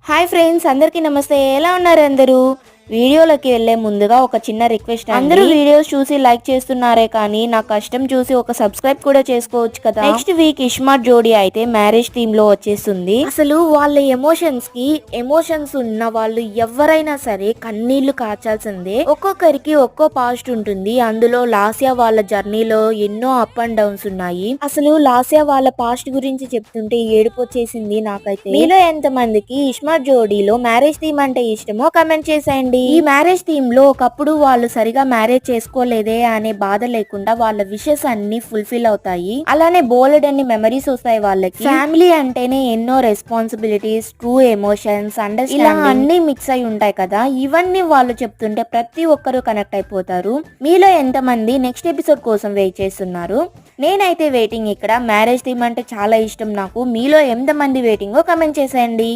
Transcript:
Hi friends, అందరికీ నమస్తే. ఎలా ఉన్నారు అందరూ? వీడియోలోకి వెళ్లే ముందుగా ఒక చిన్న రిక్వెస్ట్. అందరూ వీడియోస్ చూసి లైక్ చేస్తున్నారే కానీ నా కష్టం చూసి ఒక సబ్స్క్రైబ్ కూడా చేసుకోవచ్చు కదా. నెక్స్ట్ వీక్ ఇష్మార్ట్ జోడీ అయితే మ్యారేజ్ థీమ్ లో వచ్చేస్తుంది. అసలు వాళ్ళ ఎమోషన్స్ ఉన్న వాళ్ళు ఎవరైనా సరే కన్నీళ్లు కార్చాల్సిందే. ఒక్కొక్కరికి ఒక్కో పాస్ట్ ఉంటుంది. అందులో లాస్యా వాళ్ళ జర్నీలో ఎన్నో అప్ అండ్ డౌన్స్ ఉన్నాయి. అసలు లాస్యా వాళ్ళ పాస్ట్ గురించి చెప్తుంటే ఏడుపు వచ్చేసింది నాకైతే. మీలో ఎంత మందికి ఇష్మార్ట్ జోడీలో మ్యారేజ్ థీమ్ అంటే ఇష్టమో కమెంట్ చేసేయండి. ఈ మ్యారేజ్ థీమ్ లో ఒకప్పుడు వాళ్ళు సరిగా మ్యారేజ్ చేసుకోలేదే అనే బాధ లేకుండా వాళ్ళ విషెస్ అన్ని ఫుల్ఫిల్ అవుతాయి. అలానే బోల్డ్ అన్ని మెమరీస్ వస్తాయి వాళ్ళకి. ఫ్యామిలీ అంటేనే ఎన్నో రెస్పాన్సిబిలిటీస్, ట్రూ ఎమోషన్స్, అండర్స్టాండింగ్ ఇలా అన్ని మిక్స్ అయి ఉంటాయి కదా. ఇవన్నీ వాళ్ళు చెప్తుంటే ప్రతి ఒక్కరూ కనెక్ట్ అయిపోతారు. మీలో ఎంతమంది నెక్స్ట్ ఎపిసోడ్ కోసం వెయిట్ చేస్తున్నారు? నేనైతే వెయిటింగ్. ఇక్కడ మ్యారేజ్ థీమ్ అంటే చాలా ఇష్టం నాకు. మీలో ఎంతమంది వెయిటింగో కమెంట్ చేసేయండి.